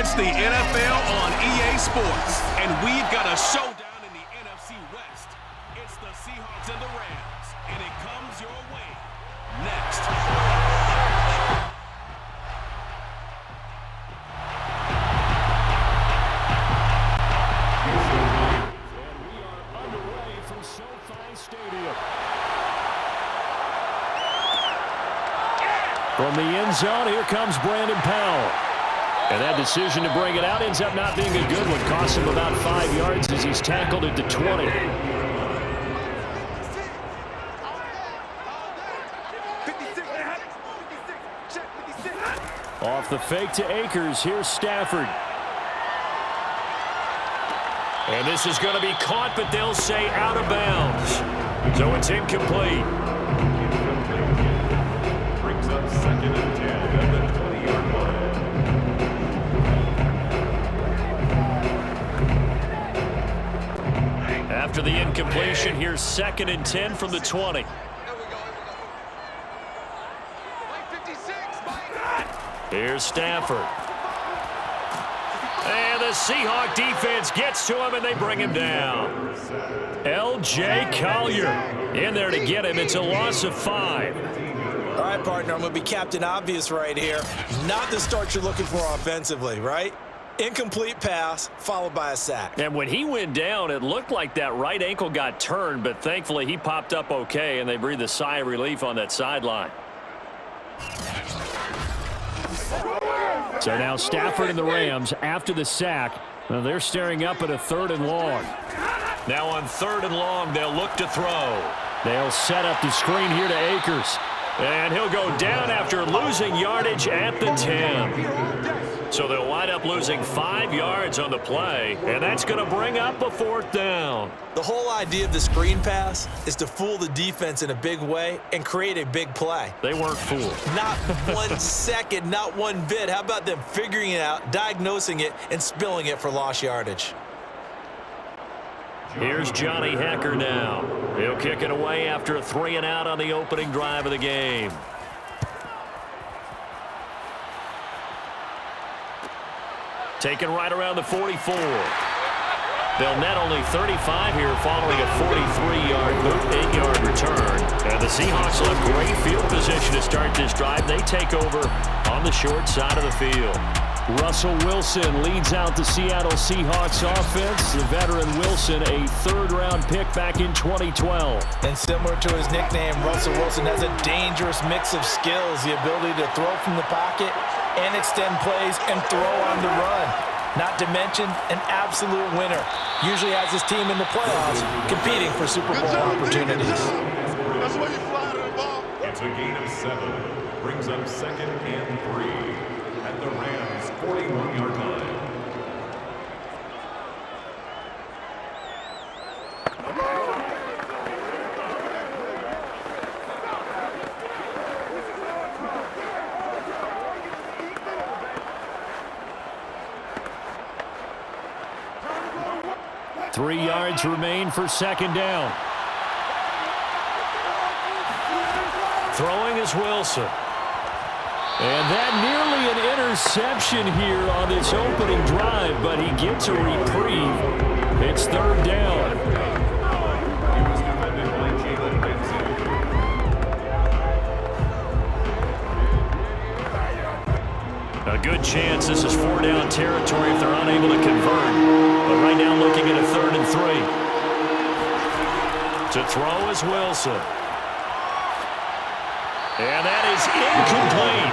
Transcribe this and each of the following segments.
It's the NFL on EA Sports, and we've got a showdown in the NFC West. It's the Seahawks and the Rams, and it comes your way next. And we are underway from SoFi Stadium. From the end zone, here comes Brandon Powell. And that decision to bring it out ends up not being a good one. Costs him about 5 yards as he's tackled at the 20. Off the fake to Akers, here's Stafford. And this is going to be caught, but they'll say out of bounds. So it's incomplete. Brings up 2nd and 10 at the 20-yard line. After the incompletion, here's 2nd and 10 from the 20. Here's Stafford. And the Seahawk defense gets to him, and they bring him down. L.J. Collier in there to get him. It's a loss of 5. All right, partner, I'm going to be Captain Obvious right here. Not the start you're looking for offensively, right? Incomplete pass, followed by a sack. And when he went down, it looked like that right ankle got turned, but thankfully he popped up okay, and they breathed a sigh of relief on that sideline. So now Stafford and the Rams, after the sack, they're staring up at a 3rd and long. Now on 3rd and long, they'll look to throw. They'll set up the screen here to Akers. And he'll go down after losing yardage at the 10. So they'll wind up losing 5 yards on the play, and that's going to bring up a 4th down. The whole idea of the screen pass is to fool the defense in a big way and create a big play. They weren't fooled. Not 1 second, not one bit. How about them figuring it out, diagnosing it, and spilling it for lost yardage? Here's Johnny Hecker now. He'll kick it away after a 3-and-out on the opening drive of the game. Taken right around the 44. They'll net only 35 here following a 43-yard return. And the Seahawks will have great field position to start this drive. They take over on the short side of the field. Russell Wilson leads out the Seattle Seahawks offense. The veteran Wilson, a 3rd-round pick back in 2012. And similar to his nickname, Russell Wilson has a dangerous mix of skills, the ability to throw from the pocket and extend plays and throw on the run. Not to mention an absolute winner. Usually has his team in the playoffs competing for Super Bowl opportunities. That's why you fly to the ball. It's a gain of 7. Brings up 2nd and 3 at the Rams' 41-yard line. Three yards remain for 2nd down. Throwing is Wilson. And that nearly an interception here on this opening drive, but he gets a reprieve. It's 3rd down. A good chance this is 4-down territory if they're unable to convert. But right now looking at a 3rd and 3. To throw is Wilson. And that is incomplete.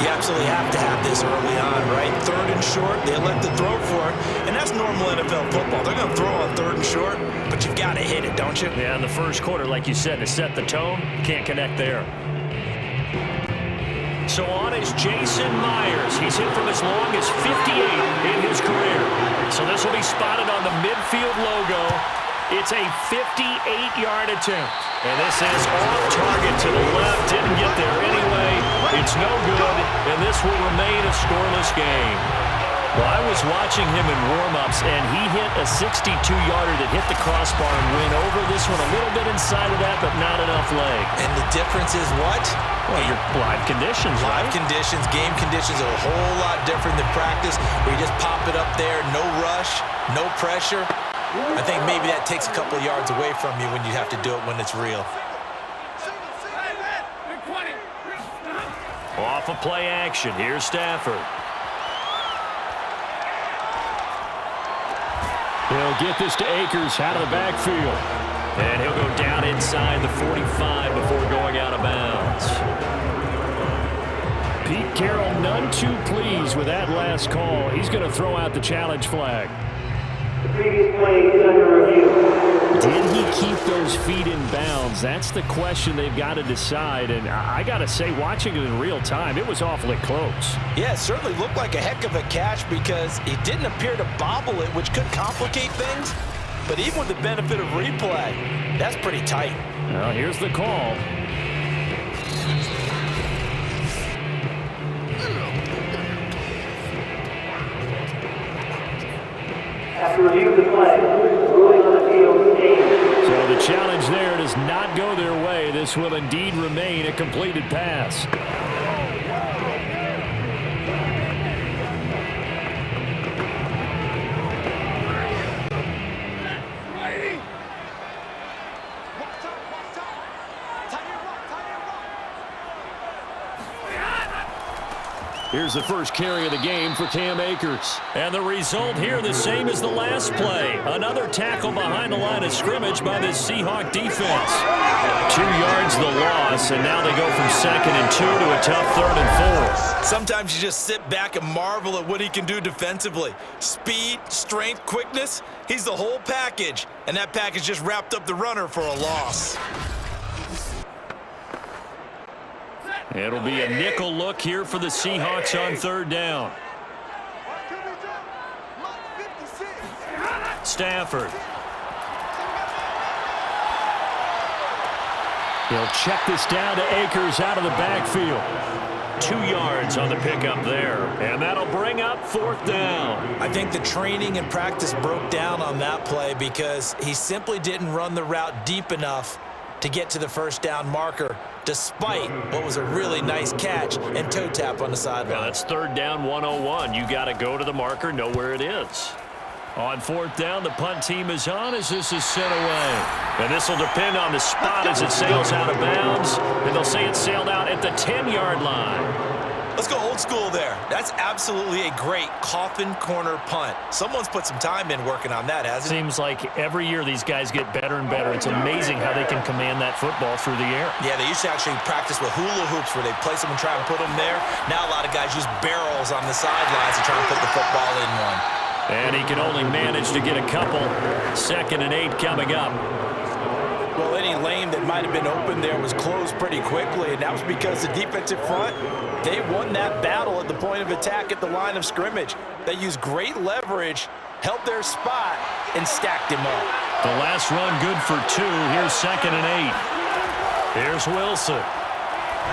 You absolutely have to have this early on, right? 3rd and short, they elect to throw for it. And that's normal NFL football. They're going to throw on 3rd and short, but you've got to hit it, don't you? Yeah, in the first quarter, like you said, to set the tone, can't connect there. So on is Jason Myers. He's hit from as long as 58 in his career. So this will be spotted on the midfield logo. It's a 58-yard attempt. And this is off target to the left. Didn't get there anyway. It's no good, and this will remain a scoreless game. Well, I was watching him in warm-ups, and he hit a 62-yarder that hit the crossbar and went over. This one a little bit inside of that, but not enough leg. And the difference is what? Well, your live conditions, right? Live conditions, game conditions are a whole lot different than practice, where you just pop it up there, no rush, no pressure. I think maybe that takes a couple of yards away from you when you have to do it when it's real. Off of play action, here's Stafford. He'll get this to Akers out of the backfield. And he'll go down inside the 45 before going out of bounds. Pete Carroll, none too pleased with that last call. He's going to throw out the challenge flag. The previous play is under review. Did he keep those feet in bounds? That's the question they've got to decide. And I got to say, watching it in real time, it was awfully close. Yeah, it certainly looked like a heck of a catch because he didn't appear to bobble it, which could complicate things. But even with the benefit of replay, that's pretty tight. Well, here's the call. After review of the play, ruling on the field stands. So the challenge there does not go their way. This will indeed remain a completed pass. Here's the first carry of the game for Cam Akers. And the result here the same as the last play. Another tackle behind the line of scrimmage by this Seahawk defense. 2 yards the loss, and now they go from 2nd and 2 to a tough 3rd and 4. Sometimes you just sit back and marvel at what he can do defensively. Speed, strength, quickness, he's the whole package. And that package just wrapped up the runner for a loss. It'll be a nickel look here for the Seahawks on 3rd down. Stafford. He'll check this down to Akers out of the backfield. 2 yards on the pickup there, and that'll bring up 4th down. I think the training and practice broke down on that play because he simply didn't run the route deep enough to get to the 1st down marker, despite what was a really nice catch and toe tap on the sideline. Well, that's 3rd down 101. You got to go to the marker, know where it is. On 4th down, the punt team is on as this is sent away. And this will depend on the spot as it sails out of bounds. And they'll say it sailed out at the 10-yard line. Let's go old school there. That's absolutely a great coffin corner punt. Someone's put some time in working on that, hasn't it? Seems like every year these guys get better and better. It's amazing how they can command that football through the air. Yeah, they used to actually practice with hula hoops where they place them and try and put them there. Now a lot of guys use barrels on the sidelines to try and put the football in one. And he can only manage to get a couple. 2nd and 8 coming up. Well, any lane that might have been open there was closed pretty quickly, and that was because the defensive front, they won that battle at the point of attack at the line of scrimmage. They used great leverage, held their spot, and stacked him up. The last run good for 2. Here's 2nd and 8. Here's Wilson.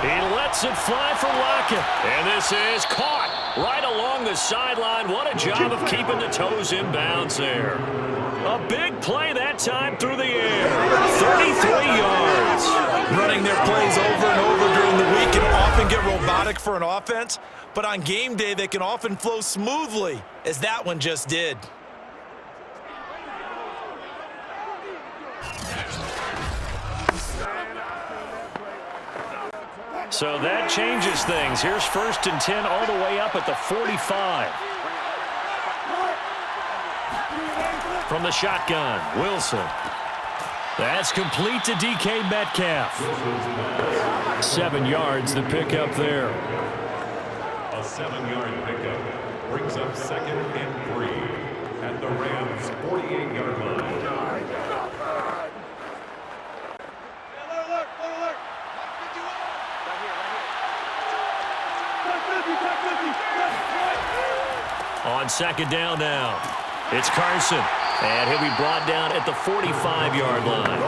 He lets it fly for Lockett. And this is caught right along the sideline. What a job of keeping the toes in bounds there. A big play that time through the air. 33 yards. Running their plays over and over during the week can often get robotic for an offense, but on game day they can often flow smoothly, as that one just did. So that changes things. Here's 1st and 10 all the way up at the 45. From the shotgun, Wilson. That's complete to DK Metcalf. 7 yards the pickup there. A 7-yard pickup brings up 2nd and 3 at the Rams' 48-yard line. On 2nd down now, it's Carson. And he'll be brought down at the 45-yard line.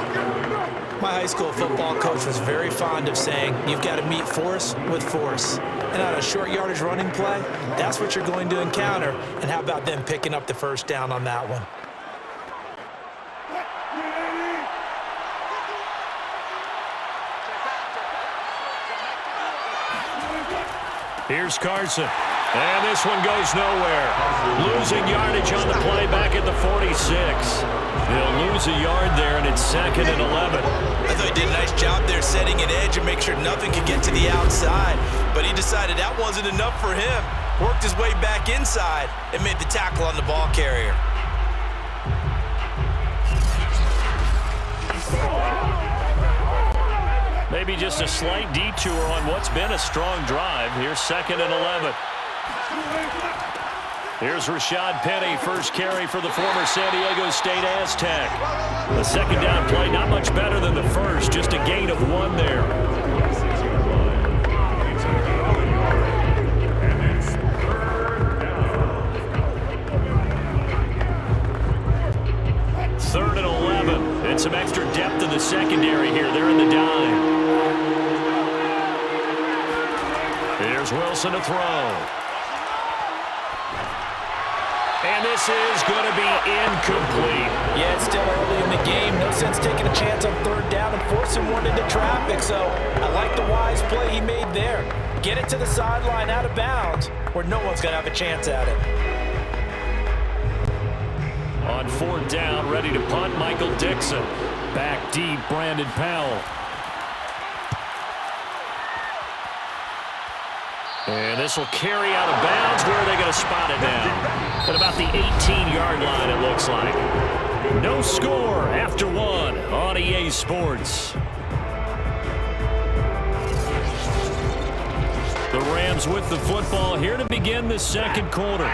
My high school football coach was very fond of saying, you've got to meet force with force. And on a short yardage running play, that's what you're going to encounter. And how about them picking up the first down on that one? Here's Carson. And this one goes nowhere. Losing yardage on the play back at the 46. They'll lose a yard there, and it's 2nd and 11. I thought he did a nice job there setting an edge and make sure nothing could get to the outside. But he decided that wasn't enough for him. Worked his way back inside and made the tackle on the ball carrier. Maybe just a slight detour on what's been a strong drive. Here's 2nd and 11. Here's Rashad Penny, first carry for the former San Diego State Aztec. The second down play, not much better than the first, just a gain of 1 there. Third and 11, and some extra depth in the secondary here. They're in the dime. Here's Wilson to throw. And this is going to be incomplete. Yeah, it's still early in the game. No sense taking a chance on third down and forcing one into traffic. So I like the wise play he made there. Get it to the sideline out of bounds where no one's going to have a chance at it. On 4th down, ready to punt, Michael Dixon. Back deep, Brandon Powell. And this will carry out of bounds. Where are they going to spot it now? At about the 18-yard line, it looks like. No score after 1 on EA Sports. The Rams with the football here to begin the second quarter.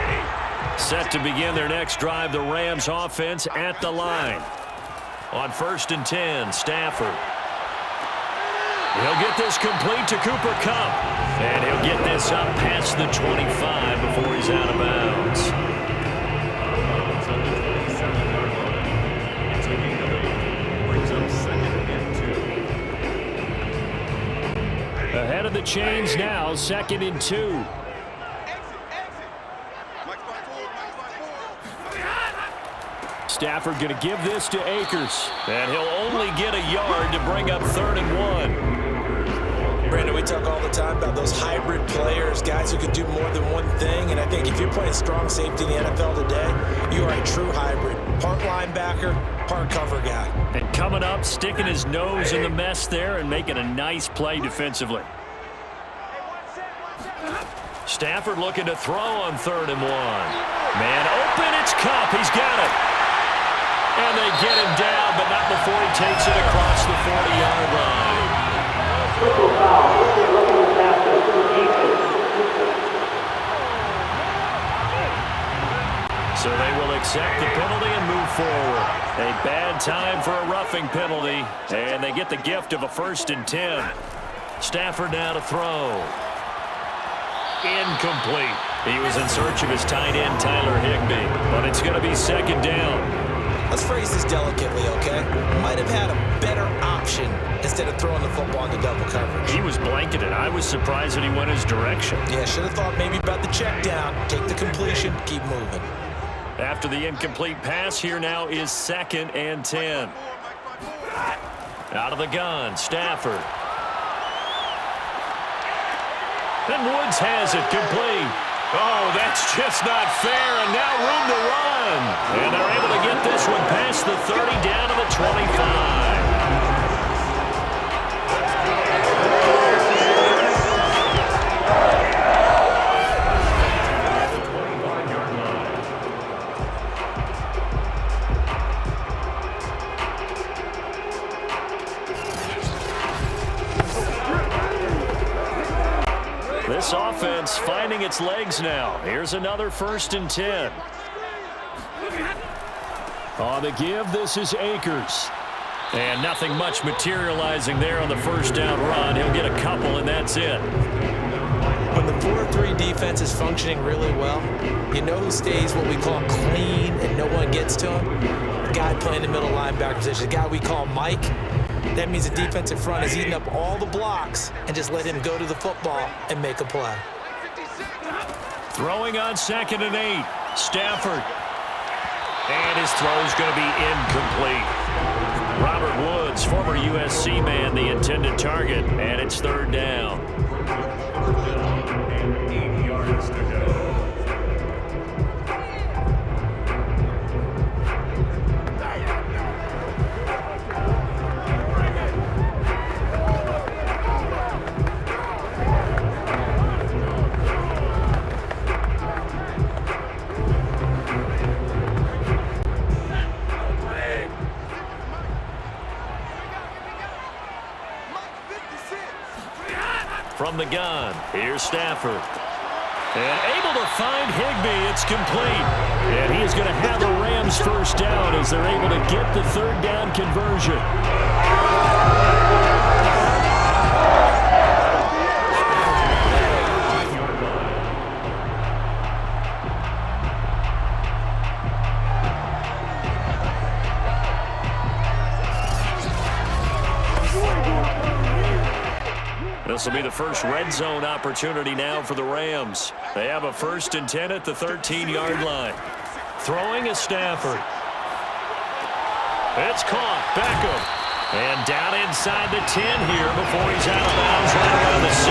Set to begin their next drive, the Rams offense at the line. On 1st and 10, Stafford. He'll get this complete to Cooper Kupp. And he'll get this up past the 25 before he's out of bounds. Ahead of the chains now, 2nd and 2. Stafford going to give this to Akers. And he'll only get a yard to bring up 3rd and 1. Brandon, we talk all the time about those hybrid players, guys who can do more than one thing. And I think if you're playing strong safety in the NFL today, you are a true hybrid. Part linebacker, part cover guy. And coming up, sticking his nose in the mess there and making a nice play defensively. Stafford looking to throw on 3rd and 1. Man open, it's Kupp. He's got it. And they get him down, but not before he takes it across the 40-yard line. So they will accept the penalty and move forward. A bad time for a roughing penalty, and they get the gift of a 1st and 10. Stafford now to throw. Incomplete. He was in search of his tight end, Tyler Higbee, but it's going to be 2nd down. Let's phrase this delicately, okay? Might have had a better option instead of throwing the football into double coverage. He was blanketed. I was surprised that he went his direction. Yeah, should have thought maybe about the check down, take the completion, keep moving. After the incomplete pass, here now is 2nd and 10. Out of the gun, Stafford. And Woods has it complete. Oh, that's just not fair, and now room to run. And they're able to get this one past the 30 down to the 25. This offense finding its legs now. Here's another 1st and 10. On the give, this is Akers. And nothing much materializing there on the 1st down run. He'll get a couple, and that's it. when the 4-3 defense is functioning really well, you know who stays what we call clean and no one gets to him? The guy playing the middle linebacker position, the guy we call Mike. That means the defensive front is eating up all the blocks and just let him go to the football and make a play. Throwing on 2nd and 8. Stafford. And his throw is going to be incomplete. Robert Woods, former USC man, the intended target, and it's 3rd down. And 8 yards to go. From the gun, here's Stafford. And able to find Higbee. It's complete. And he is going to have the Rams first down as they're able to get the 3rd down conversion. This will be the first red zone opportunity now for the Rams. They have a 1st and 10 at the 13-yard line. Throwing is Stafford. It's caught. Beckham. And down inside the 10 here before he's out of bounds right around the 7.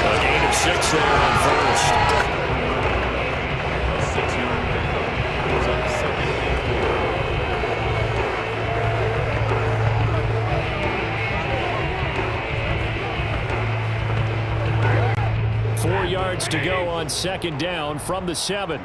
A gain of 6 there on 1st. 6-yard pickup. Brings up 2nd and 4. 4 yards to go on 2nd down from the 7.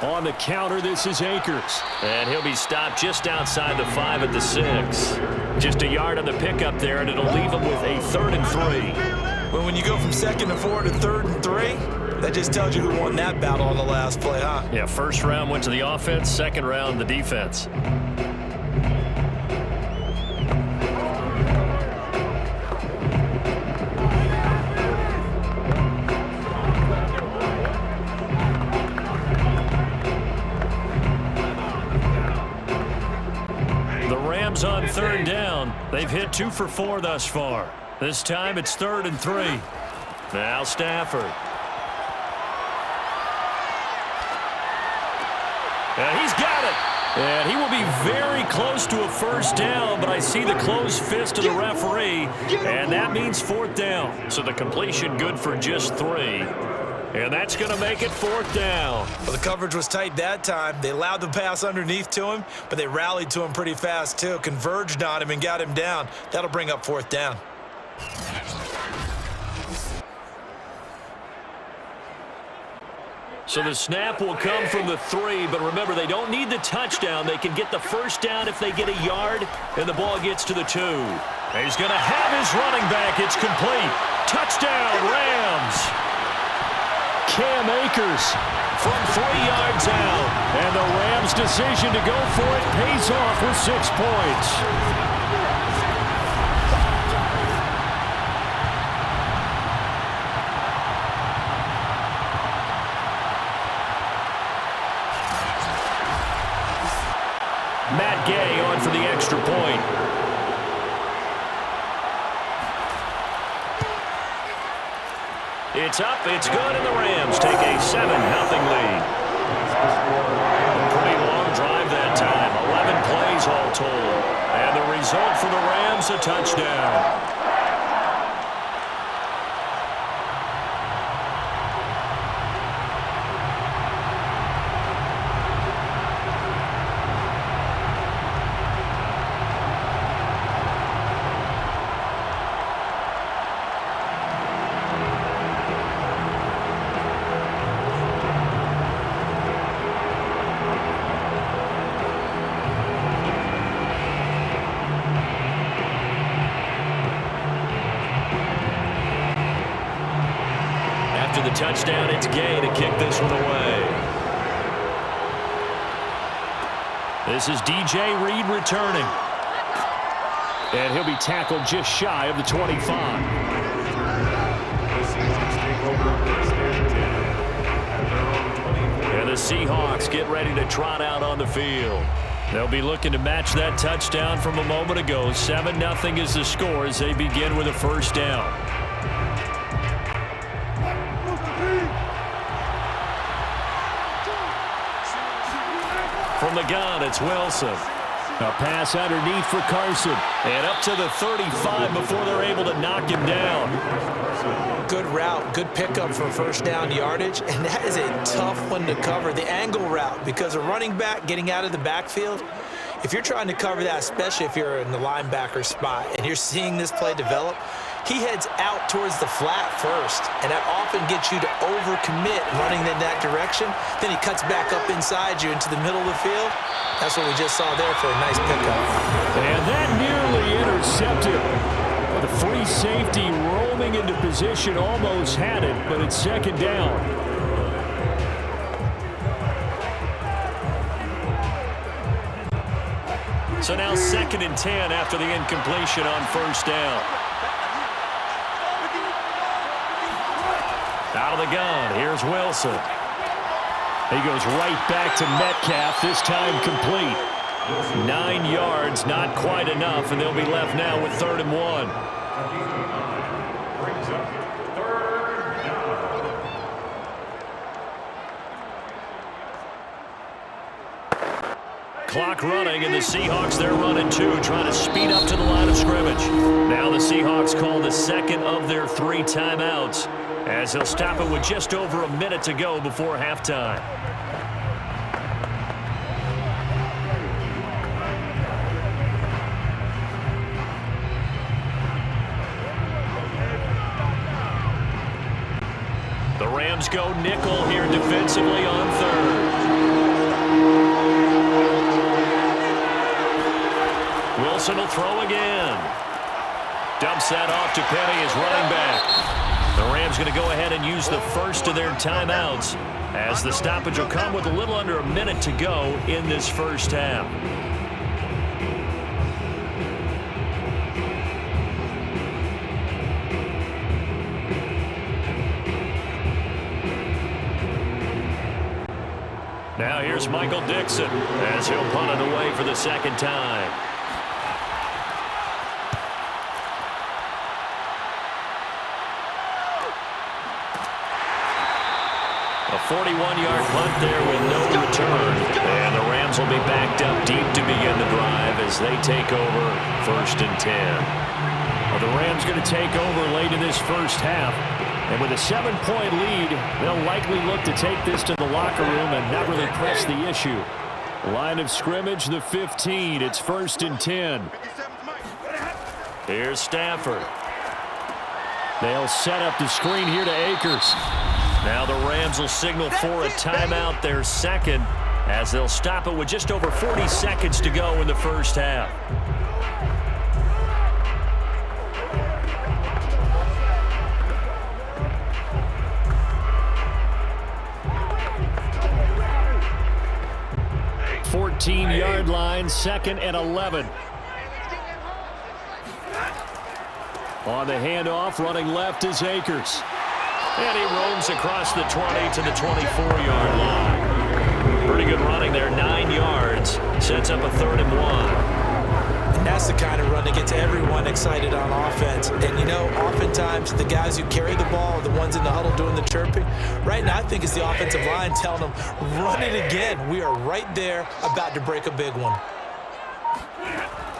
On the counter, this is Akers. And he'll be stopped just outside the 5 at the 6. Just a yard on the pickup there, and it'll leave him with a 3rd and 3. Well, when you go from 2nd and 4 to 3rd and 3, that just tells you who won that battle on the last play, huh? Yeah, 1st round went to the offense, 2nd round the defense. On 3rd down, they've hit 2 for 4 thus far. This time it's 3rd and 3. Now Stafford. And he's got it. And he will be very close to a 1st down, but I see the closed fist of the referee, and that means 4th down. So the completion good for just 3. And that's going to make it 4th down. Well, the coverage was tight that time. They allowed the pass underneath to him, but they rallied to him pretty fast, too. Converged on him and got him down. That'll bring up 4th down. So the snap will come from the 3, but remember, they don't need the touchdown. They can get the 1st down if they get a yard, and the ball gets to the 2. And he's going to have his running back. It's complete. Touchdown, Rams. Cam Akers from 3 yards out. And the Rams' decision to go for it pays off with 6 points. Matt Gay on for the extra point. It's up, it's good, and the Rams take a 7-0 lead. A pretty long drive that time, 11 plays all told. And the result for the Rams, a touchdown. After the touchdown, it's Gay to kick this one away. This is DJ Reed returning. And he'll be tackled just shy of the 25. The Seahawks take over first and 10 at their own 24. And the Seahawks get ready to trot out on the field. They'll be looking to match that touchdown from a moment ago. 7-0 is the score as they begin with a first down. From the gun, it's Wilson. A pass underneath for Carson. And up to the 35 before they're able to knock him down. Good route, good pickup for first down yardage, and that is a tough one to cover, the angle route, because a running back getting out of the backfield, if you're trying to cover that, especially if you're in the linebacker spot and you're seeing this play develop, he heads out towards the flat first, and that often gets you to overcommit running in that direction. Then he cuts back up inside you into the middle of the field. That's what we just saw there for a nice pickup. And that nearly intercepted. The free safety roaming into position almost had it, but it's second down. So now 2nd and 10 after the incompletion on first down. Out of the gun, here's Wilson. He goes right back to Metcalf, this time complete. 9 yards, not quite enough, and they'll be left now with 3rd and 1. Brings up 3rd down. Clock running, and the Seahawks, they're running too, trying to speed up to the line of scrimmage. Now the Seahawks call the 2nd of their 3 timeouts, as they'll stop it with just over a minute to go before halftime. The Rams go nickel here defensively on 3rd. Wilson will throw again. Dumps that off to Penny as running back. The Rams going to go ahead and use the first of their timeouts, as the stoppage will come with a little under a minute to go in this first half. Now here's Michael Dixon as he'll punt it away for the 2nd time. A 41-yard punt there with no return. And the Rams will be backed up deep to begin the drive as they take over 1st and 10. Well, the Rams going to take over late in this first half. And with a 7-point lead, they'll likely look to take this to the locker room and not really press the issue. Line of scrimmage, the 15. It's 1st and 10. Here's Stafford. They'll set up the screen here to Akers. Now the Rams will signal for a timeout, their 2nd, as they'll stop it with just over 40 seconds to go in the first half. Yard line, 2nd and 11. On the handoff, running left is Akers. And he roams across the 20 to the 24-yard line. Pretty good running there, 9 yards. Sets up a 3rd and 1. And that's the kind of run that gets everyone excited on offense. And, you know, oftentimes the guys who carry the ball are the ones in the huddle doing the chirping. Right now, I think it's the offensive line telling them, run it again. We are right there about to break a big one.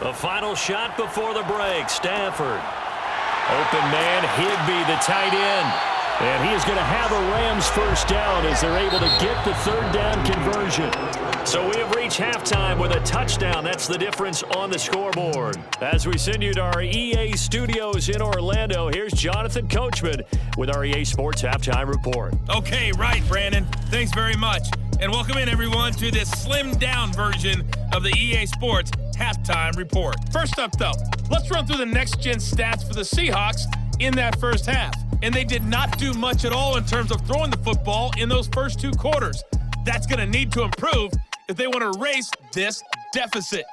The final shot before the break, Stafford. Open man, Higbee, the tight end. And he is going to have a Rams first down as they're able to get the 3rd down conversion. So we have reached halftime with a touchdown. That's the difference on the scoreboard. As we send you to our EA studios in Orlando, here's Jonathan Coachman with our EA Sports Halftime Report. Okay, right, Brandon. Thanks very much. And welcome in, everyone, to this slimmed-down version of the EA Sports Halftime Report. First up, though, let's run through the next-gen stats for the Seahawks in that first half. And they did not do much at all in terms of throwing the football in those first 2 quarters. That's going to need to improve if they want to erase this deficit.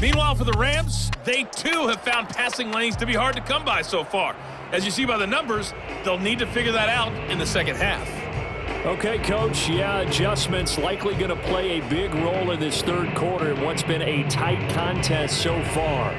Meanwhile, for the Rams, they too have found passing lanes to be hard to come by so far. As you see by the numbers, they'll need to figure that out in the second half. Okay, Coach, yeah, adjustments likely going to play a big role in this third quarter in what's been a tight contest so far.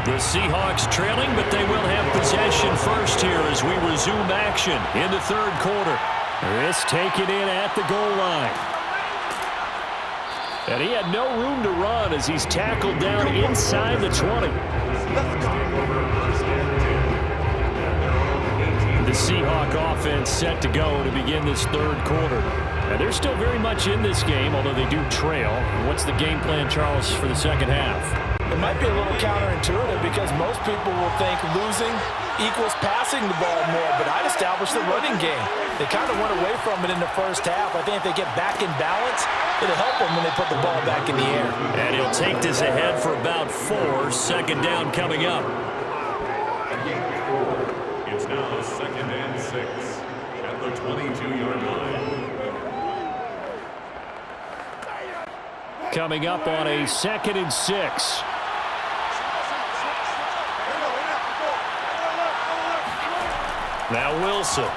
The Seahawks trailing, but they will have possession first here as we resume action in the third quarter. This taken in at the goal line. And he had no room to run as he's tackled down inside the 20. The Seahawk offense set to go to begin this third quarter. And they're still very much in this game, although they do trail. What's the game plan, Charles, for the second half? It might be a little counterintuitive because most people will think losing equals passing the ball more, but I'd establish the running game. They kind of went away from it in the first half. I think if they get back in balance, it'll help them when they put the ball back in the air. And he'll take this ahead for about 4. Second down coming up. It's now 2nd and 6 at the 22-yard line. Coming up on a 2nd and 6. Now Wilson.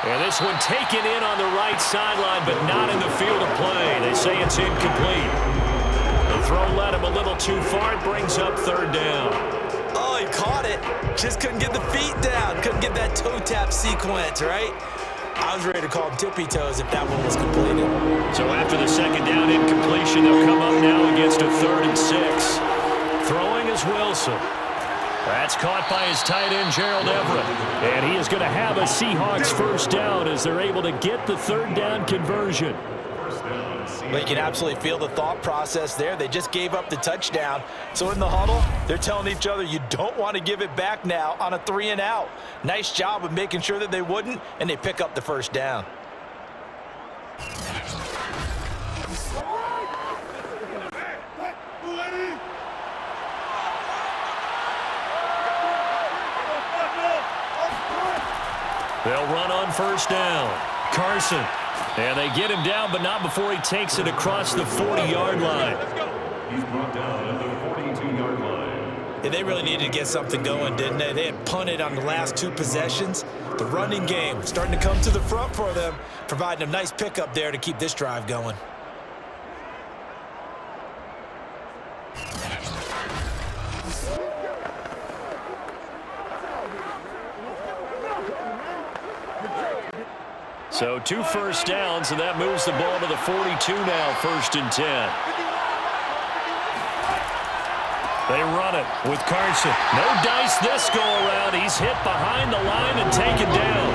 And this one taken in on the right sideline, but not in the field of play. They say it's incomplete. The throw led him a little too far. It brings up third down. Oh, he caught it. Just couldn't get the feet down. Couldn't get that toe tap sequence, right? I was ready to call him tippy toes if that one was completed. So after the second down incompletion, they'll come up now against a 3rd and 6. Throwing is Wilson. That's caught by his tight end, Gerald Everett. And he is going to have a Seahawks first down as they're able to get the third down conversion. Well, you can absolutely feel the thought process there. They just gave up the touchdown. So in the huddle, they're telling each other, you don't want to give it back now on a 3 and out. Nice job of making sure that they wouldn't, and they pick up the first down. They'll run on first down. Carson. And they get him down, but not before he takes it across the 40-yard line. He's brought down at the 42-yard line. Yeah, they really needed to get something going, didn't they? They had punted on the last 2 possessions. The running game starting to come to the front for them, providing a nice pickup there to keep this drive going. So 2 first downs, and that moves the ball to the 42 now, 1st and 10. They run it with Carson. No dice this go-around. He's hit behind the line and taken down.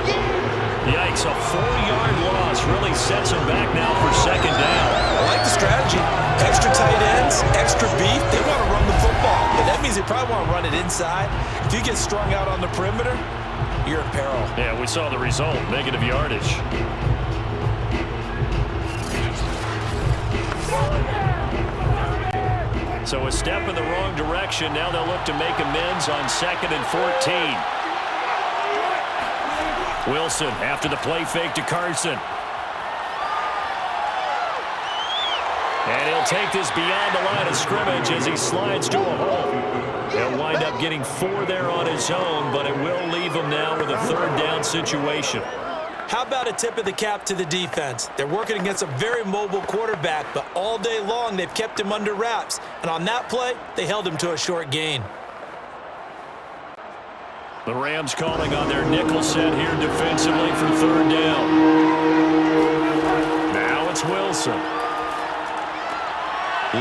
Yikes, a 4-yard loss really sets him back now for second down. I like the strategy. Extra tight ends, extra beef. They want to run the football, but that means they probably want to run it inside. If you get strung out on the perimeter, you're in peril. Yeah, we saw the result, negative yardage. So a step in the wrong direction. Now they'll look to make amends on 2nd and 14. Wilson after the play fake to Carson. And he'll take this beyond the line of scrimmage as he slides to a hole. He'll wind up getting 4 there on his own, but it will leave him now with a 3rd down situation. How about a tip of the cap to the defense? They're working against a very mobile quarterback, but all day long they've kept him under wraps. And on that play, they held him to a short gain. The Rams calling on their nickel set here defensively for 3rd down. Now it's Wilson.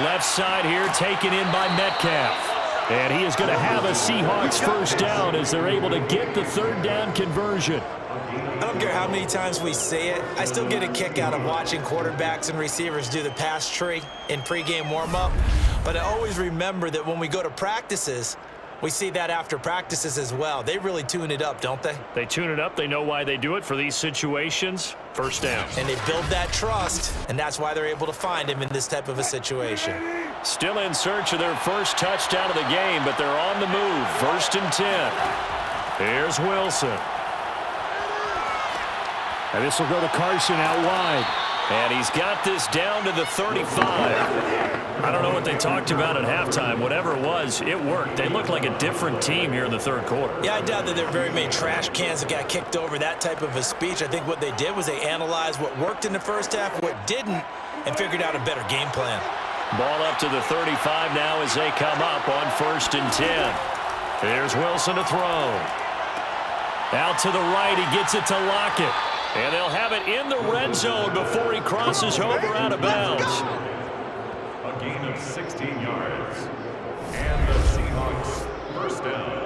Left side here taken in by Metcalf. And he is going to have a Seahawks first down as they're able to get the third down conversion. I don't care how many times we say it, I still get a kick out of watching quarterbacks and receivers do the pass tree in pregame warm-up. But I always remember that when we go to practices, we see that after practices as well. They really tune it up, don't they? They tune it up. They know why they do it for these situations. First down. And they build that trust, and that's why they're able to find him in this type of a situation. Still in search of their first touchdown of the game, but they're on the move. First and 10. Here's Wilson. And this will go to Carson out wide. And he's got this down to the 35. I don't know what they talked about at halftime. Whatever it was, it worked. They look like a different team here in the third quarter. Yeah, I doubt that there are very many trash cans that got kicked over that type of a speech. I think what they did was they analyzed what worked in the first half, what didn't, and figured out a better game plan. Ball up to the 35 now as they come up on first and 10. Here's Wilson to throw. Out to the right, he gets it to Lockett. And they'll have it in the red zone before he crosses over out of bounds. A gain of 16 yards. And the Seahawks first down.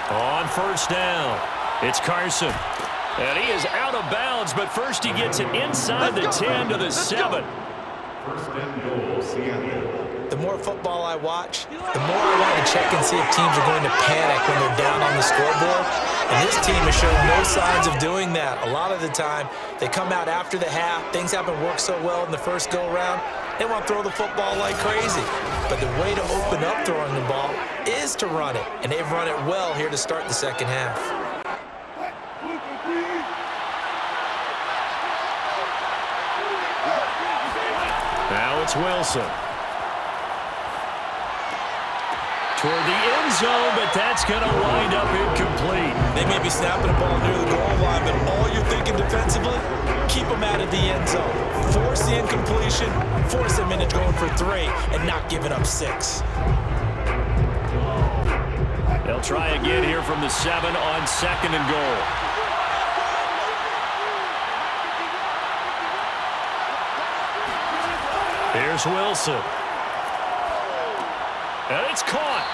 On first down, it's Carson. And he is out of bounds, but first he gets it inside the 10 to the 7. First and goal, Seattle. The more football I watch, the more I want to check and see if teams are going to panic when they're down on the scoreboard. And this team has shown no signs of doing that. A lot of the time, they come out after the half. Things haven't worked so well in the first go-around. They want to throw the football like crazy. But the way to open up throwing the ball is to run it. And they've run it well here to start the second half. Now it's Wilson. Toward the end zone, but that's going to wind up incomplete. They may be snapping the ball near the goal line, but all you're thinking defensively, keep them out of the end zone. Force the incompletion, force them into going for 3, and not giving up 6. They'll try again here from the 7 on second and goal. Here's Wilson. And it's caught.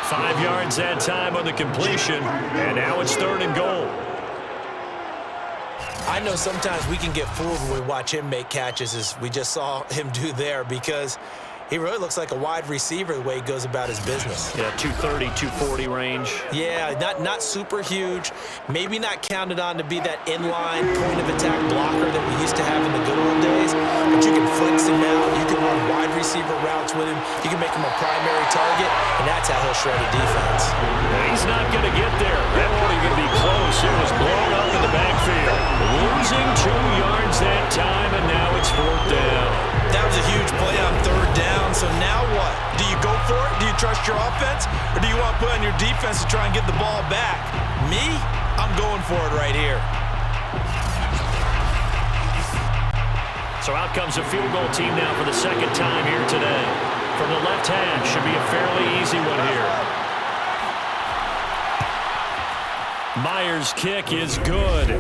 5 yards that time on the completion, and now it's third and goal. I know sometimes we can get fooled when we watch him make catches, as we just saw him do there, because he really looks like a wide receiver the way he goes about his business. Yeah, 230, 240 range. Yeah, not super huge. Maybe not counted on to be that inline point-of-attack blocker that we used to have in the good old days. But you can flex him out. You can run wide receiver routes with him. You can make him a primary target, and that's how he'll shred a defense. And he's not going to get there. That won't even be close. It was blown up in the backfield. Losing 2 yards that time, and now it's fourth down. That was a huge play on third down, so now what? Do you go for it? Do you trust your offense? Or do you want to put on your defense to try and get the ball back? Me? I'm going for it right here. So out comes a field goal team now for the second time here today. From the left hash, should be a fairly easy one here. Myers' kick is good.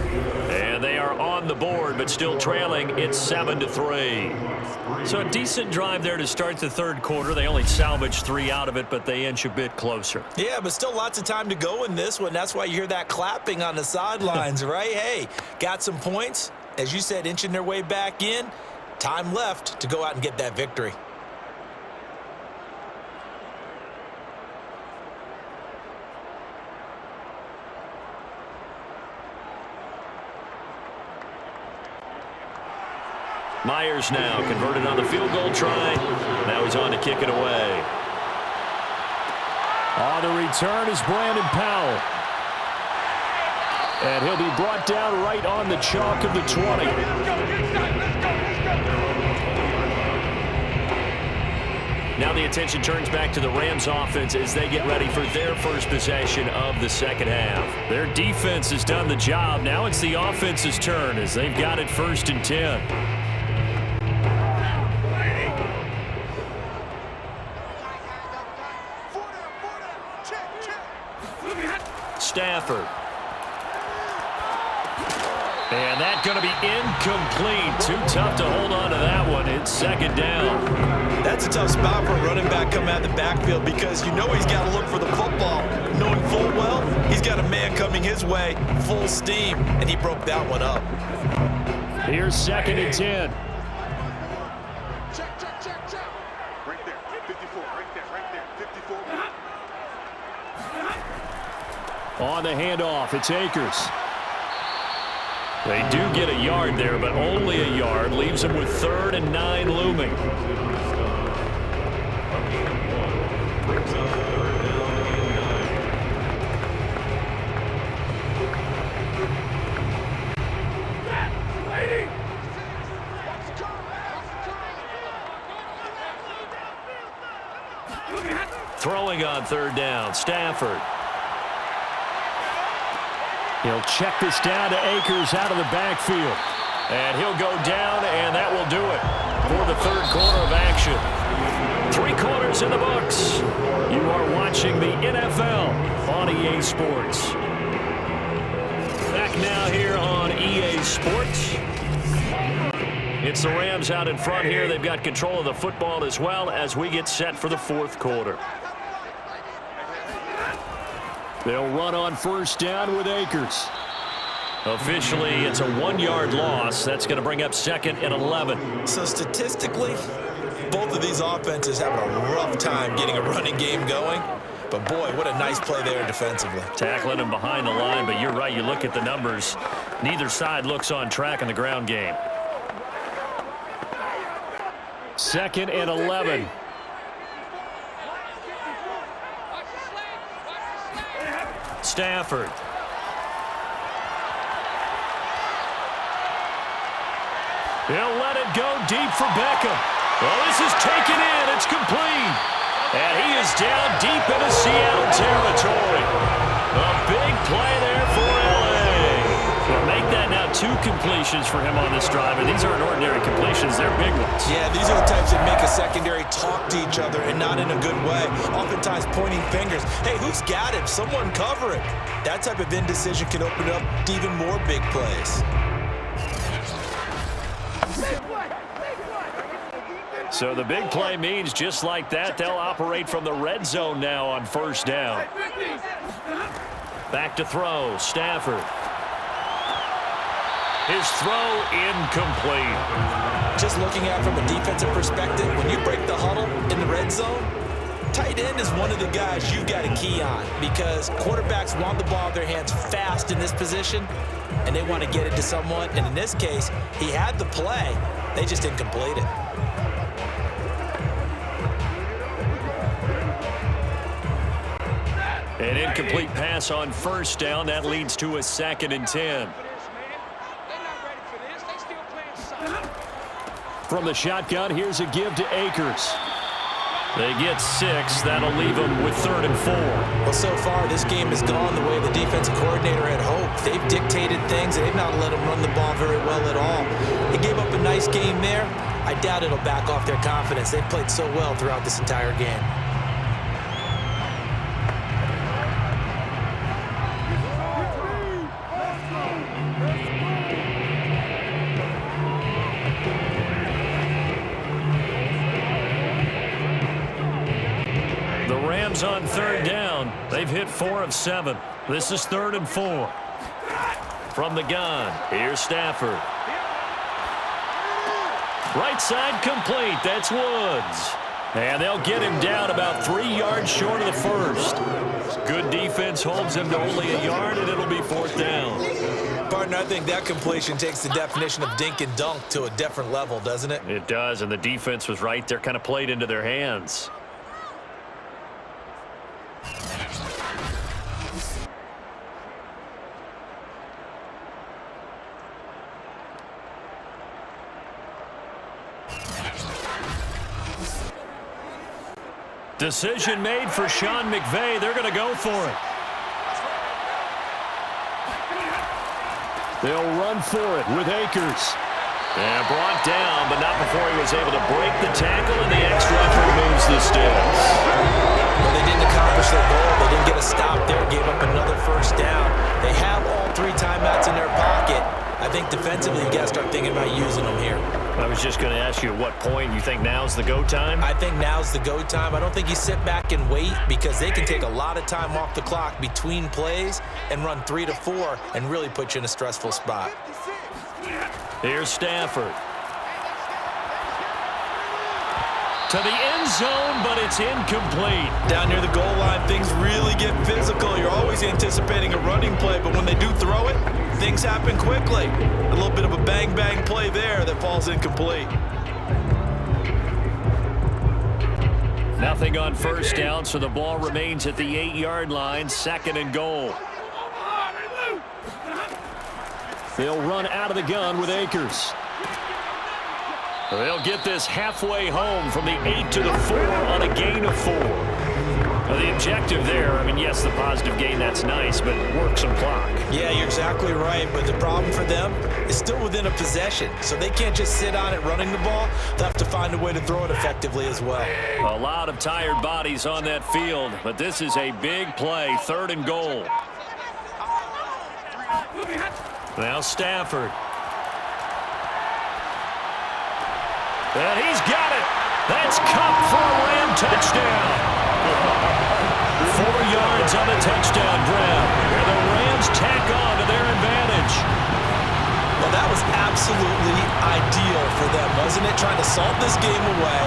And they are on the board, but still trailing. It's 7-3. So a decent drive there to start the third quarter. They only salvaged 3 out of it, but they inch a bit closer. Yeah, but still lots of time to go in this one. That's why you hear that clapping on the sidelines, right? Hey, got some points. As you said, inching their way back in. Time left to go out and get that victory. Myers now converted on the field goal try. Now he's on to kick it away. On the return is Brandon Powell. And he'll be brought down right on the chalk of the 20. Now the attention turns back to the Rams offense as they get ready for their first possession of the second half. Their defense has done the job. Now it's the offense's turn as they've got it first and 10. Stafford. And that's going to be incomplete. Too tough to hold on to that one. It's second down. That's a tough spot for a running back coming out of the backfield because you know he's got to look for the football, knowing full well he's got a man coming his way, full steam, and he broke that one up. Here's second and 10. Check. Right there, 54, right there, 54. On the handoff, it's Akers. They do get a yard there, but only a yard. Leaves them with 3rd and 9 looming. Throwing on 3rd down, Stafford. He'll check this down to Akers out of the backfield. And he'll go down, and that will do it for the 3rd quarter of action. 3 quarters in the books. You are watching the NFL on EA Sports. Back now here on EA Sports. It's the Rams out in front here. They've got control of the football as well as we get set for the 4th quarter. They'll run on 1st down with Akers. Officially, it's a 1-yard loss. That's going to bring up 2nd and 11. So statistically, both of these offenses having a rough time getting a running game going. But boy, what a nice play there defensively. Tackling him behind the line, but you're right. You look at the numbers. Neither side looks on track in the ground game. 2nd and 11. Stafford. He'll let it go deep for Beckham. Well, this is taken in. It's complete. And he is down deep into Seattle territory. A big play there for L.A. Well, make that now 2 completions for him on this drive. And these aren't ordinary completions. They're big ones. Yeah, these are the types that make a secondary talk to each other and not in a good way. Oftentimes pointing fingers. Hey, who's got him? Someone cover it. That type of indecision can open up to even more big plays. So the big play means just like that, they'll operate from the red zone now on 1st down. Back to throw, Stafford. His throw incomplete. Just looking at it from a defensive perspective, when you break the huddle in the red zone, tight end is one of the guys you've got to key on because quarterbacks want the ball in their hands fast in this position, and they want to get it to someone. And in this case, he had the play. They just didn't complete it. An incomplete pass on 1st down. That leads to a 2nd and 10. From the shotgun, here's a give to Akers. They get 6. That'll leave them with 3rd and 4. Well, so far, this game has gone the way the defensive coordinator had hoped. They've dictated things. They've not let them run the ball very well at all. They gave up a nice game there. I doubt it'll back off their confidence. They've played so well throughout this entire game. On 3rd down, they've hit 4 of 7. This is 3rd and 4. From the gun, here's Stafford. Right side complete. That's Woods. And they'll get him down about 3 yards short of the 1st. Good defense holds him to only a yard, and it'll be 4th down. Partner, I think that completion takes the definition of dink and dunk to a different level, doesn't it? It does, and the defense was right there, kind of played into their hands. Decision made for Sean McVay. They're going to go for it. They'll run for it with Akers. And brought down, but not before he was able to break the tackle, and the extra effort moves the sticks. Well, they didn't accomplish their goal. They didn't get a stop there. Gave up another 1st down. timeouts in their pocket, I think defensively you got to start thinking about using them here. I was just going to ask you at what point you think now's the go time? I think now's the go time. I don't think you sit back and wait because they can take a lot of time off the clock between plays and run 3 to 4 and really put you in a stressful spot. Here's Stafford. To the end zone, but it's incomplete. Down near the goal line, things really get physical. You're always anticipating a running play, but when they do throw it, things happen quickly. A little bit of a bang-bang play there that falls incomplete. Nothing on first down, so the ball remains at the 8-yard line, 2nd and goal. They'll run out of the gun with Akers. They'll get this halfway home from the 8 to the 4 on a gain of 4. Now the objective there, I mean, yes, the positive gain, that's nice, but work some clock. Yeah, you're exactly right, but the problem for them is still within a possession, so they can't just sit on it running the ball. They'll have to find a way to throw it effectively as well. A lot of tired bodies on that field, but this is a big play, 3rd and goal. Now Stafford. And he's got it. That's Cup for a Ram touchdown. 4 yards on the touchdown grab. And the Rams tack on to their advantage. Well, that was absolutely ideal for them, wasn't it? Trying to salt this game away.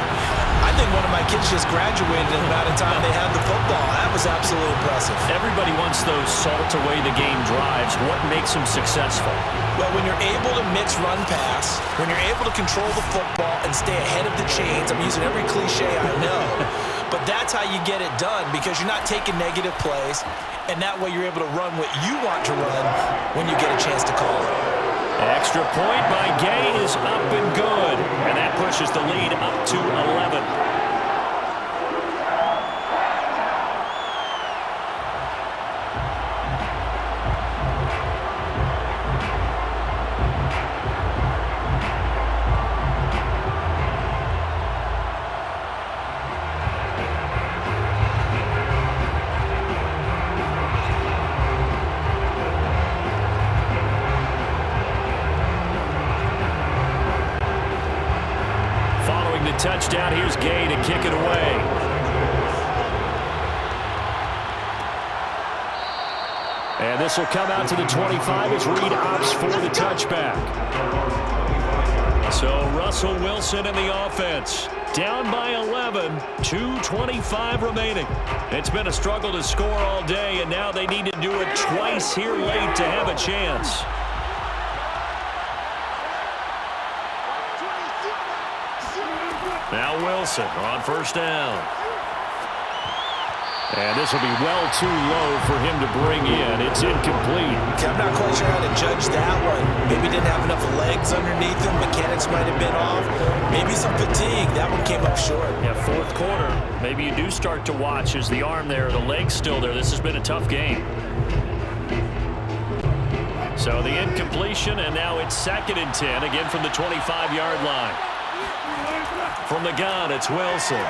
I think one of my kids just graduated in the amount of time they had the football. That was absolutely impressive. Everybody wants those salt-away-the-game drives. What makes them successful? Well, when you're able to mix run-pass, when you're able to control the football and stay ahead of the chains, I'm using every cliche I know, but that's how you get it done because you're not taking negative plays, and that way you're able to run what you want to run when you get a chance to call it. Extra point by Gay is up and good. And that pushes the lead up to 11. Touchdown. Here's Gay to kick it away. And this will come out to the 25 as Reed opts for the touchback. So Russell Wilson in the offense. Down by 11, 2:25 remaining. It's been a struggle to score all day, and now they need to do it twice here late to have a chance. Now Wilson on first down. And this will be well too low for him to bring in. It's incomplete. I'm not quite sure how to judge that one. Maybe didn't have enough legs underneath him. Mechanics might have been off. Maybe some fatigue. That one came up short. Yeah, 4th quarter. Maybe you do start to watch as the arm there, the leg's still there. This has been a tough game. So the incompletion, and now it's 2nd and 10, again from the 25-yard line. From the gun, it's Wilson.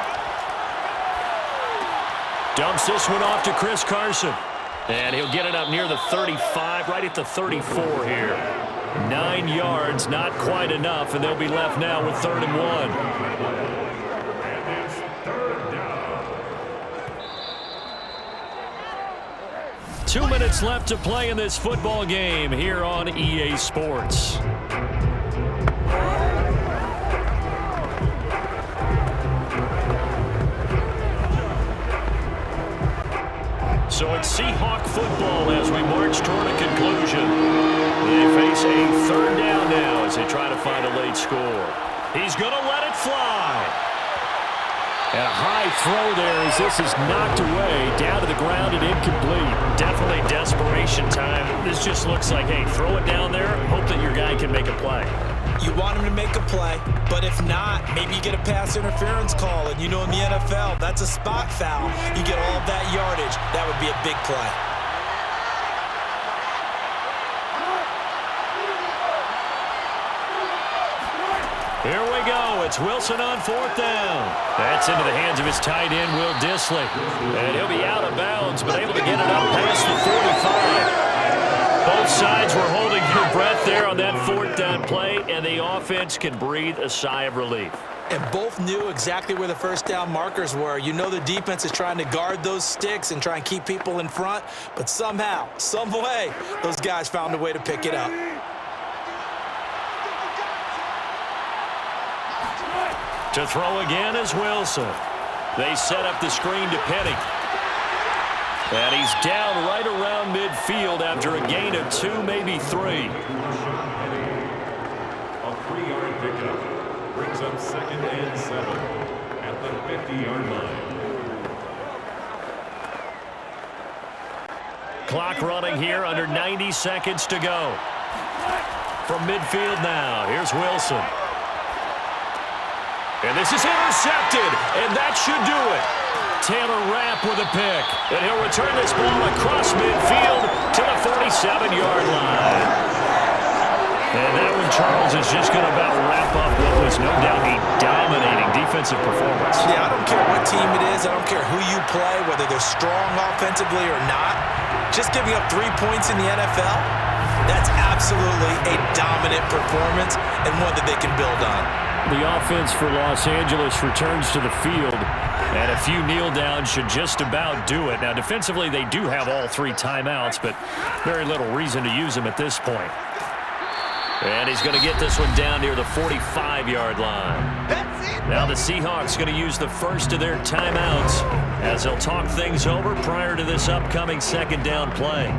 Dumps this one off to Chris Carson. And he'll get it up near the 35, right at the 34 here. 9 yards, not quite enough, and they'll be left now with 3rd and 1. 2 minutes left to play in this football game here on EA Sports. So it's Seahawk football as we march toward a conclusion. They face a 3rd down now as they try to find a late score. He's going to let it fly. And a high throw there as this is knocked away, down to the ground and incomplete. Definitely desperation time. This just looks like, hey, throw it down there, hope that your guy can make a play. You want him to make a play, but if not, maybe you get a pass interference call, and you know in the NFL, that's a spot foul. You get all of that yardage. That would be a big play. Here we go. It's Wilson on 4th down. That's into the hands of his tight end, Will Dissly. And he'll be out of bounds, but able to get it up past the 45. Both Both sides were holding their breath there on that fourth down play, and the offense can breathe a sigh of relief. And both knew exactly where the first down markers were. You know the defense is trying to guard those sticks and try and keep people in front, but somehow, some way, those guys found a way to pick it up. To throw again is Wilson. They set up the screen to Penny. And he's down right around midfield after a gain of 2, maybe 3. A 3-yard pickup brings up 2nd and 7 at the 50-yard line. Clock running here, under 90 seconds to go. From midfield now, here's Wilson. And this is intercepted, and that should do it. Taylor Rapp with a pick, and he'll return this ball across midfield to the 47-yard line. And that one, Charles, is just going to about wrap up what was no doubt a dominating defensive performance. Yeah, I don't care what team it is. I don't care who you play, whether they're strong offensively or not. Just giving up 3 points in the NFL, that's absolutely a dominant performance and one that they can build on. The offense for Los Angeles returns to the field, and a few kneel downs should just about do it. Now, defensively, they do have all 3 timeouts, but very little reason to use them at this point. And he's going to get this one down near the 45-yard line. Now the Seahawks going to use the first of their timeouts as they'll talk things over prior to this upcoming second down play.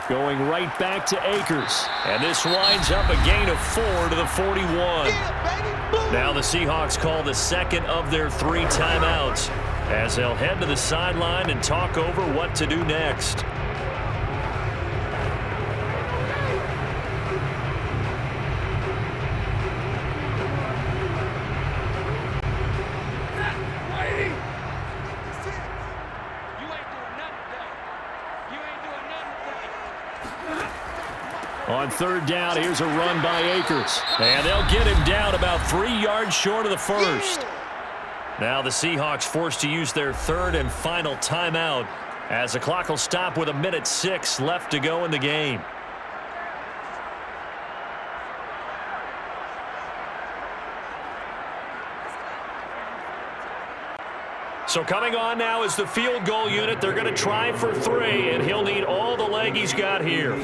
Going right back to Akers. And this winds up a gain of 4 to the 41. Now the Seahawks call the second of their 3 timeouts as they'll head to the sideline and talk over what to do next. On third down, here's a run by Akers. And they'll get him down about 3 yards short of the first. Now the Seahawks forced to use their third and final timeout as the clock will stop with 1:06 left to go in the game. So coming on now is the field goal unit. They're going to try for 3, and he'll need all the leg he's got here.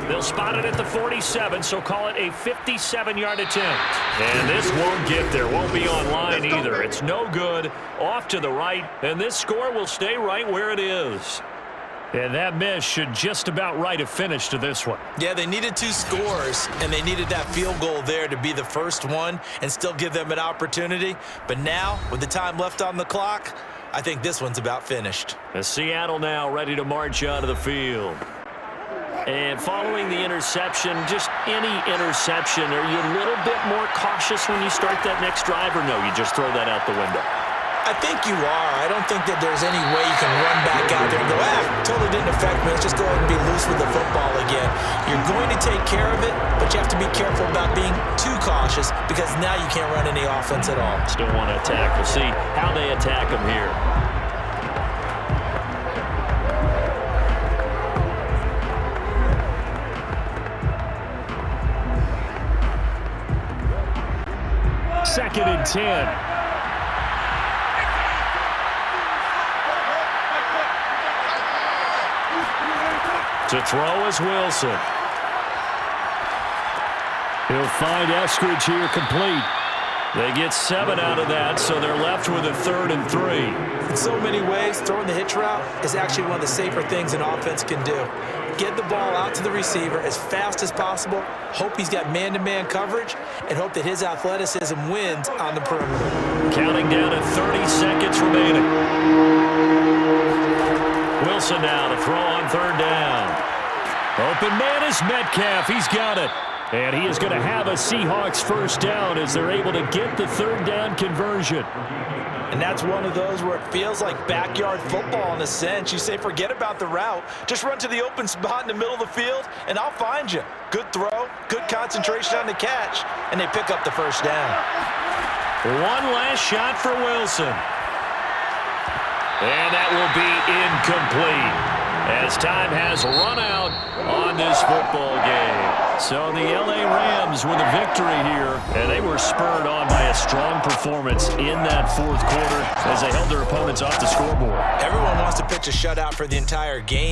They'll spot it at the 47, so call it a 57-yard attempt. And this won't get there. Won't be online either. It's no good. Off to the right, and this score will stay right where it is. And that miss should just about right a finish to this one. Yeah, they needed 2 scores, and they needed that field goal there to be the first one and still give them an opportunity. But now, with the time left on the clock, I think this one's about finished. As Seattle now ready to march onto the field. And following the interception, just any interception, are you a little bit more cautious when you start that next drive, or no, you just throw that out the window? I think you are. I don't think that there's any way you can run back out there and go, totally didn't affect me. Let's just go ahead and be loose with the football again. You're going to take care of it, but you have to be careful about being too cautious because now you can't run any offense at all. Still want to attack. We'll see how they attack them here. Second and 10. To throw is Wilson. He'll find Eskridge here complete. They get 7 out of that, so they're left with a 3rd and 3. In so many ways, throwing the hitch route is actually one of the safer things an offense can do. Get the ball out to the receiver as fast as possible, hope he's got man-to-man coverage, and hope that his athleticism wins on the perimeter. Counting down to 30 seconds remaining. Wilson now to throw on 3rd down. Open man is Metcalf. He's got it. And he is going to have a Seahawks first down as they're able to get the third down conversion. And that's one of those where it feels like backyard football in a sense. You say, forget about the route. Just run to the open spot in the middle of the field, and I'll find you. Good throw, good concentration on the catch, and they pick up the first down. One last shot for Wilson. And that will be incomplete as time has run out on this football game. So the LA Rams with a victory here, and they were spurred on by a strong performance in that fourth quarter as they held their opponents off the scoreboard. Everyone wants to pitch a shutout for the entire game.